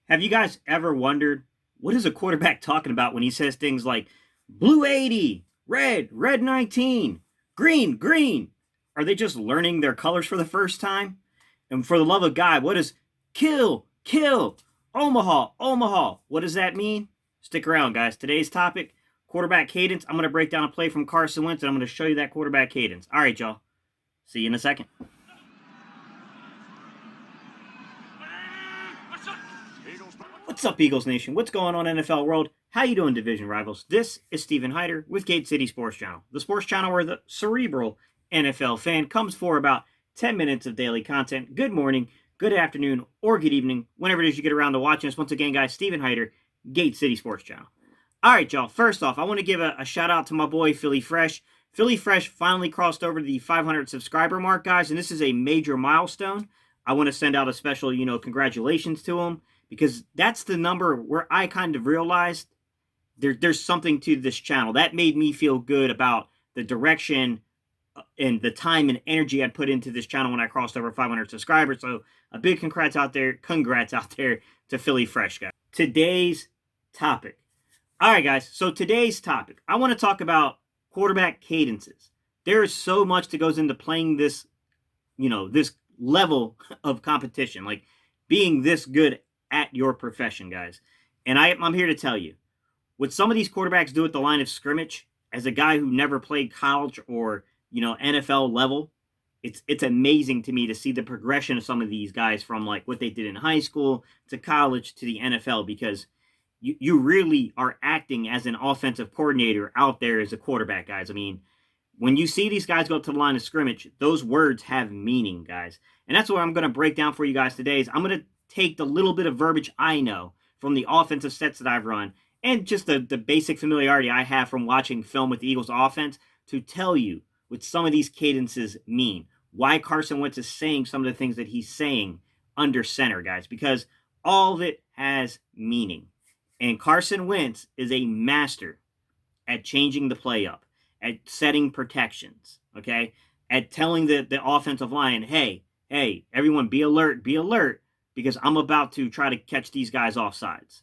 Have you guys ever wondered what is a quarterback talking about when he says things like blue 80, red 19, green? Are they just learning their colors for the first time? And for the love of God, what is kill, Omaha? What does that mean? Stick around, guys. Today's topic, quarterback cadence. I'm going to break down a play from Carson Wentz, and I'm going to show you that quarterback cadence. All right, y'all. See you in a second. What's up, Eagles Nation? What's going on, NFL world? How you doing, division rivals? This is Steven Hyder with Gate City Sports Channel, the sports channel where the cerebral NFL fan comes for about 10 minutes of daily content. Good morning, good afternoon, or good evening, whenever it is you get around to watching us. Once again, guys, Steven Hyder, Gate City Sports Channel. All right, y'all. First off, I want to give a shout out to my boy, Philly Fresh. Philly Fresh finally crossed over the 500 subscriber mark, guys, and this is a major milestone. I want to send out a special, congratulations to him, because that's the number where I kind of realized there's something to this channel. That made me feel good about the direction and the time and energy I put into this channel when I crossed over 500 subscribers. So a big congrats out there to Philly Fresh, guys. Today's topic. All right, guys. So today's topic, I want to talk about quarterback cadences. There is so much that goes into playing this, this level of competition, like being this good at your profession, guys. And I'm here to tell you, what some of these quarterbacks do at the line of scrimmage, as a guy who never played college or, NFL level, it's amazing to me to see the progression of some of these guys from like what they did in high school to college to the NFL, because you really are acting as an offensive coordinator out there as a quarterback, guys. I mean, when you see these guys go up to the line of scrimmage, those words have meaning, guys. And that's what I'm going to break down for you guys today. Is I'm going to take the little bit of verbiage I know from the offensive sets that I've run and just the basic familiarity I have from watching film with the Eagles offense to tell you what some of these cadences mean, why Carson Wentz is saying some of the things that he's saying under center, guys, because all of it has meaning. And Carson Wentz is a master at changing the play up, at setting protections, okay, at telling the offensive line, hey, everyone be alert, because I'm about to try to catch these guys off sides.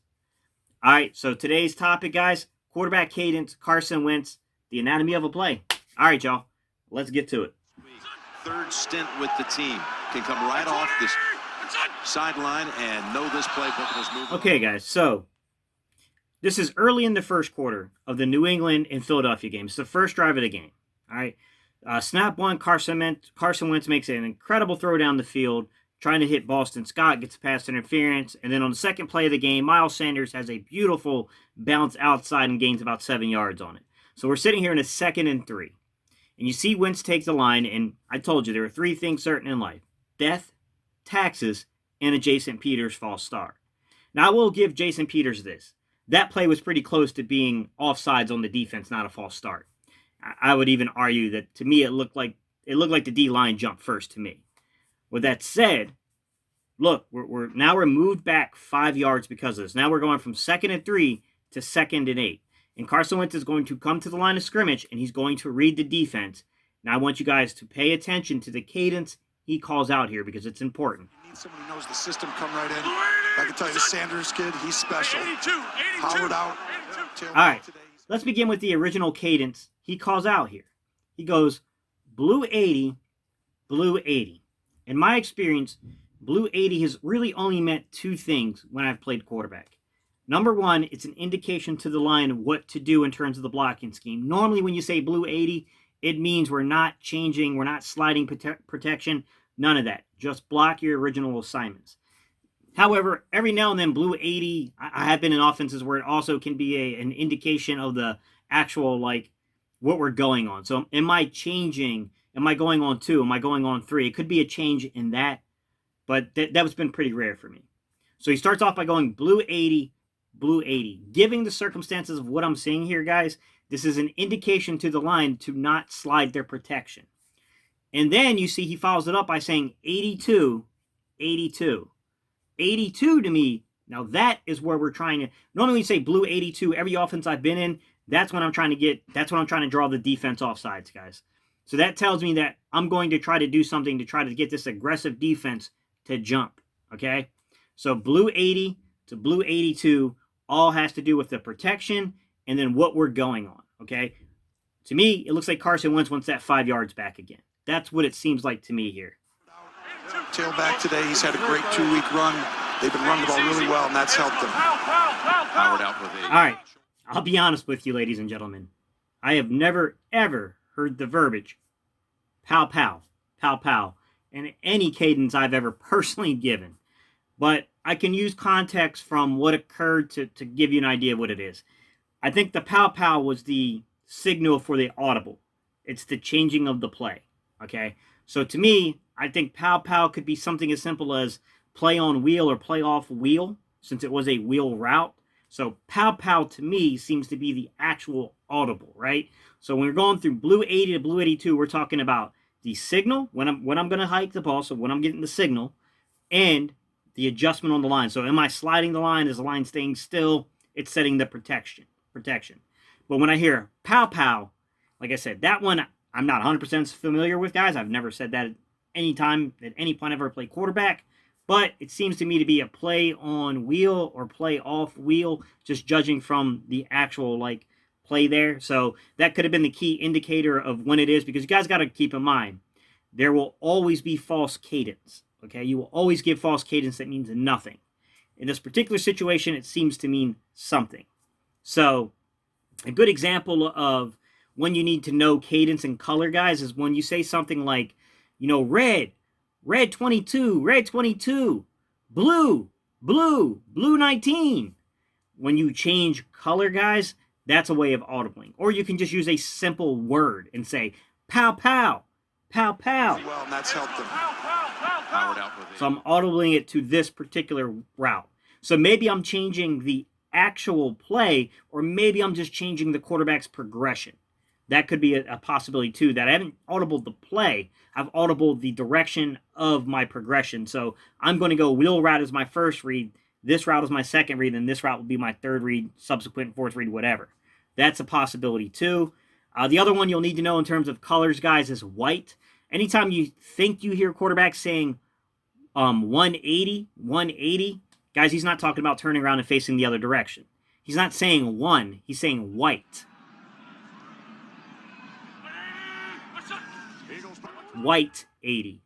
All right, so today's topic, guys, quarterback cadence, Carson Wentz, the anatomy of a play. All right, y'all, let's get to it. Third stint with the team. Can come right off this sideline and know this playbook is moving. Okay, guys, so this is early in the first quarter of the New England and Philadelphia game. It's the first drive of the game. All right, snap one, Carson Wentz makes an incredible throw down the field, trying to hit Boston Scott, gets pass interference, and then on the second play of the game, Miles Sanders has a beautiful bounce outside and gains about 7 yards on it. So we're sitting here in a 2nd and 3. And you see Wentz take the line, and I told you there are 3 things certain in life: death, taxes, and a Jason Peters false start. Now, I will give Jason Peters this. That play was pretty close to being offsides on the defense, not a false start. I would even argue that, to me, it looked like the D-line jumped first to me. With that said, look, we're moved back 5 yards because of this. Now we're going from 2nd and 3 to 2nd and 8. And Carson Wentz is going to come to the line of scrimmage, and he's going to read the defense. Now I want you guys to pay attention to the cadence he calls out here, because it's important. You need someone who knows the system, come right in. I can tell you, the Sanders kid, he's special. Howard out. All right, let's begin with the original cadence he calls out here. He goes, blue 80. In my experience, blue 80 has really only meant 2 things when I've played quarterback. Number one, it's an indication to the line what to do in terms of the blocking scheme. Normally, when you say blue 80, it means we're not changing, we're not sliding protection, none of that. Just block your original assignments. However, every now and then, blue 80, I have been in offenses where it also can be an indication of the actual, what we're going on. So am I changing? Am I going on 2? Am I going on 3? It could be a change in that, but that's been pretty rare for me. So he starts off by going blue 80. Giving the circumstances of what I'm seeing here, guys, this is an indication to the line to not slide their protection. And then you see he follows it up by saying 82. 82 to me, now that is where we're trying to, normally when you say blue 82, every offense I've been in, that's when I'm trying to draw the defense off sides, guys. So that tells me that I'm going to try to do something to try to get this aggressive defense to jump, okay? So blue 80, to Blue 82 all has to do with the protection and then what we're going on, okay? To me, it looks like Carson Wentz wants that 5 yards back again. That's what it seems like to me here. Tailback today, he's had a great 2-week run. They've been running the ball really well, and that's helped them. Howard out with All right, I'll be honest with you, ladies and gentlemen. I have never, ever heard the verbiage pow, pow, pow, pow in any cadence I've ever personally given. But I can use context from what occurred to give you an idea of what it is. I think the pow, pow was the signal for the audible. It's the changing of the play, okay? So to me, I think pow, pow could be something as simple as play on wheel or play off wheel, since it was a wheel route. So pow, pow to me seems to be the actual audible, right? So when we're going through Blue 80 to Blue 82, we're talking about the signal, when I'm going to hike the ball, so when I'm getting the signal, and the adjustment on the line. So am I sliding the line? Is the line staying still? It's setting the protection. But when I hear pow, pow, like I said, that one I'm not 100% familiar with, guys. I've never said that at any time, at any point I've ever played quarterback. But it seems to me to be a play on wheel or play off wheel, just judging from the actual, play there. So that could have been the key indicator of when it is, because you guys got to keep in mind, there will always be false cadence, okay? You will always give false cadence that means nothing. In this particular situation, it seems to mean something. So a good example of when you need to know cadence and color, guys, is when you say something like, red 22, red 22, blue 19. When you change color, guys, that's a way of audibling. Or you can just use a simple word and say, pow, pow, pow, pow. Well, and that's helped them. So I'm audibling it to this particular route. So maybe I'm changing the actual play, or maybe I'm just changing the quarterback's progression. That could be a possibility too, that I haven't audibled the play, I've audibled the direction of my progression. So I'm going to go wheel route as my first read, this route is my second read, and this route will be my third read, subsequent fourth read, whatever. That's a possibility too. The other one you'll need to know in terms of colors, guys, is white. Anytime you think you hear quarterbacks saying 180, guys, he's not talking about turning around and facing the other direction. He's not saying one, he's saying white. White 80.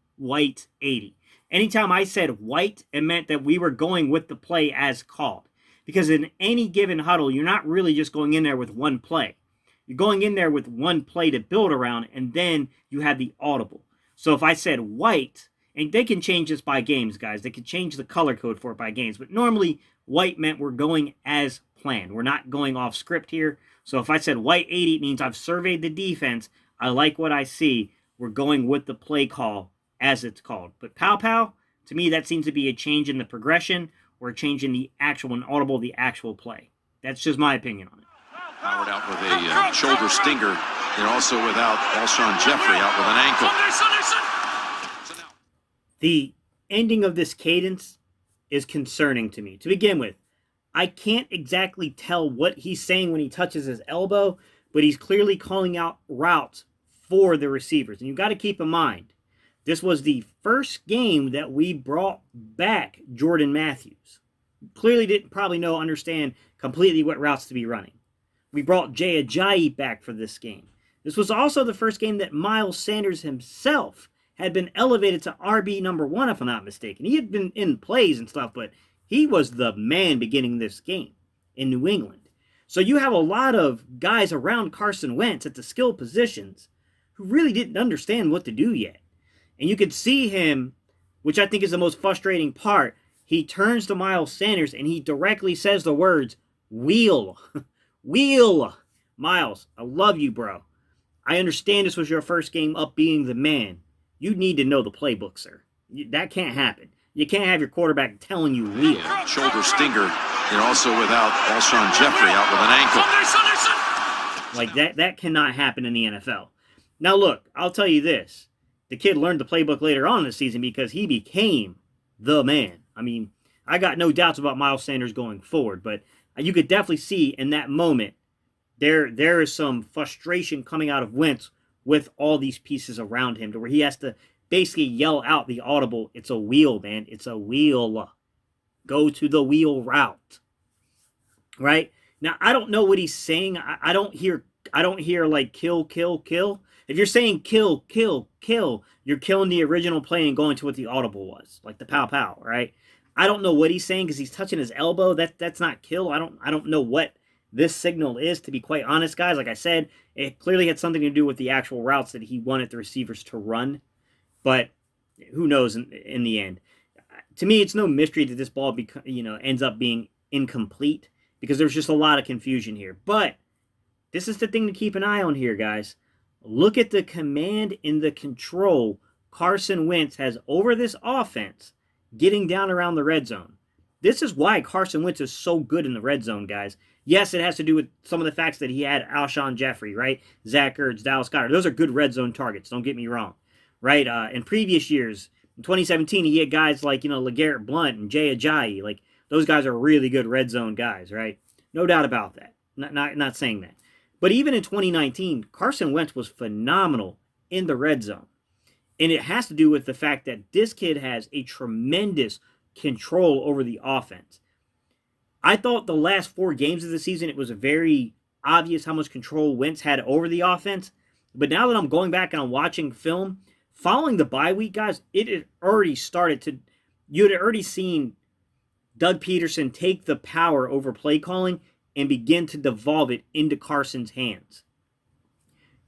Anytime I said white, it meant that we were going with the play as called. Because in any given huddle, you're not really just going in there with one play. You're going in there with one play to build around, and then you have the audible. So if I said white, and they can change this by games, guys. They can change the color code for it by games. But normally, white meant we're going as planned. We're not going off script here. So if I said white 80, it means I've surveyed the defense. I like what I see. We're going with the play call as it's called. But pow, pow, to me, that seems to be a change in the progression or a change in the actual and audible, the actual play. That's just my opinion on it. Howard out with a shoulder stinger, and also without Alshon Jeffrey out with an ankle. The ending of this cadence is concerning to me. To begin with, I can't exactly tell what he's saying when he touches his elbow, but he's clearly calling out routes for the receivers. And you've got to keep in mind, this was the first game that we brought back Jordan Matthews. Clearly didn't probably understand completely what routes to be running. We brought Jay Ajayi back for this game. This was also the first game that Miles Sanders himself had been elevated to RB number 1, if I'm not mistaken. He had been in plays and stuff, but he was the man beginning this game in New England. So you have a lot of guys around Carson Wentz at the skill positions who really didn't understand what to do yet. And you could see him, which I think is the most frustrating part, he turns to Miles Sanders and he directly says the words, wheel. Wheel. Miles, I love you, bro. I understand this was your first game up being the man. You need to know the playbook, sir. That can't happen. You can't have your quarterback telling you wheel. Shoulder stinger, and also without Alshon Jeffrey out with an ankle. That cannot happen in the NFL. Now, look, I'll tell you this. The kid learned the playbook later on in the season because he became the man. I mean, I got no doubts about Miles Sanders going forward, but you could definitely see in that moment there is some frustration coming out of Wentz with all these pieces around him to where he has to basically yell out the audible, it's a wheel, man. It's a wheel. Go to the wheel route. Right? Now, I don't know what he's saying. I don't hear like kill, kill, kill. If you're saying kill, kill, kill, you're killing the original play and going to what the audible was, like the pow pow, right? I don't know what he's saying because he's touching his elbow. That's not kill. I don't know what this signal is, to be quite honest, guys. Like I said, it clearly had something to do with the actual routes that he wanted the receivers to run, but who knows in the end. To me, it's no mystery that this ball ends up being incomplete because there's just a lot of confusion here. But this is the thing to keep an eye on here, guys. Look at the command and the control Carson Wentz has over this offense getting down around the red zone. This is why Carson Wentz is so good in the red zone, guys. Yes, it has to do with some of the facts that he had Alshon Jeffrey, right? Zach Ertz, Dallas Goedert. Those are good red zone targets, don't get me wrong, right? In previous years, in 2017, he had guys like, LeGarrette Blount and Jay Ajayi. Like, those guys are really good red zone guys, right? No doubt about that. Not saying that. But even in 2019, Carson Wentz was phenomenal in the red zone. And it has to do with the fact that this kid has a tremendous control over the offense. I thought the last 4 games of the season, it was very obvious how much control Wentz had over the offense. But now that I'm going back and I'm watching film, following the bye week, guys, it had already started to, you had already seen Doug Peterson take the power over play calling and begin to devolve it into Carson's hands.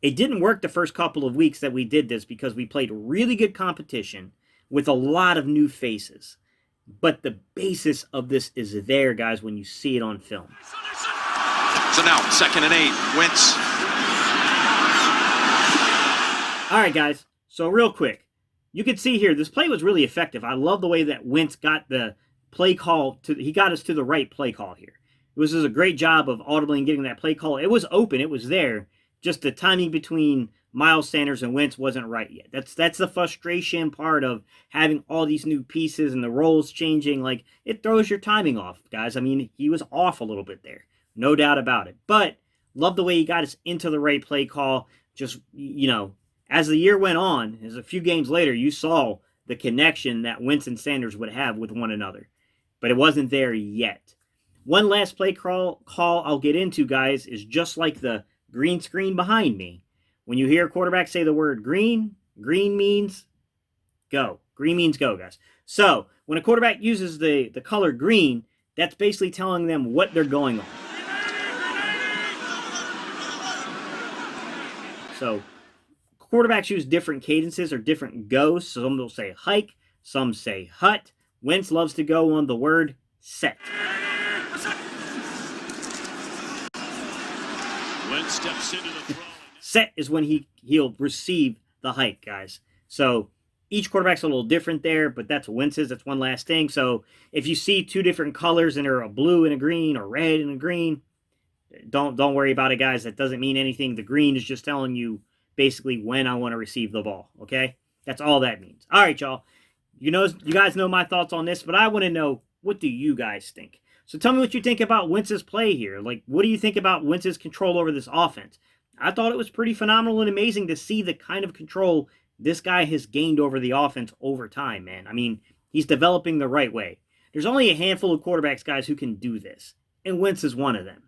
It didn't work the first couple of weeks that we did this because we played really good competition with a lot of new faces. But the basis of this is there, guys, when you see it on film. So now, 2nd and 8, Wentz. All right, guys. So real quick, you can see here, this play was really effective. I love the way that Wentz got the play call. He got us to the right play call here. It was a great job of audibly and getting that play call. It was open. It was there. Just the timing between Miles Sanders and Wentz wasn't right yet. That's the frustration part of having all these new pieces and the roles changing. Like, it throws your timing off, guys. I mean, he was off a little bit there. No doubt about it. But love the way he got us into the right play call. Just, as the year went on, as a few games later, you saw the connection that Wentz and Sanders would have with one another. But it wasn't there yet. One last play call I'll get into, guys, is just like the green screen behind me. When you hear a quarterback say the word green, green means go. Green means go, guys. So when a quarterback uses the color green, that's basically telling them what they're going on. So quarterbacks use different cadences or different goes. So some will say hike, some say hut. Wentz loves to go on the word set. Wentz steps into the throw. Set is when he'll receive the hike, guys. So each quarterback's a little different there, but that's Wentz's. That's one last thing. So if you see 2 different colors and they're a blue and a green or red and a green, don't worry about it, guys. That doesn't mean anything. The green is just telling you basically when I want to receive the ball, okay? That's all that means. All right, y'all. You guys know my thoughts on this, but I want to know, what do you guys think? So tell me what you think about Wentz's play here. Like, what do you think about Wentz's control over this offense? I thought it was pretty phenomenal and amazing to see the kind of control this guy has gained over the offense over time, man. I mean, he's developing the right way. There's only a handful of quarterbacks, guys, who can do this, and Wentz is one of them.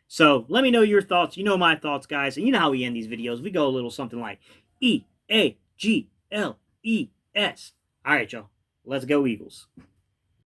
So let me know your thoughts. You know my thoughts, guys, and you know how we end these videos. We go a little something like E-A-G-L-E-S. All right, y'all. Let's go, Eagles.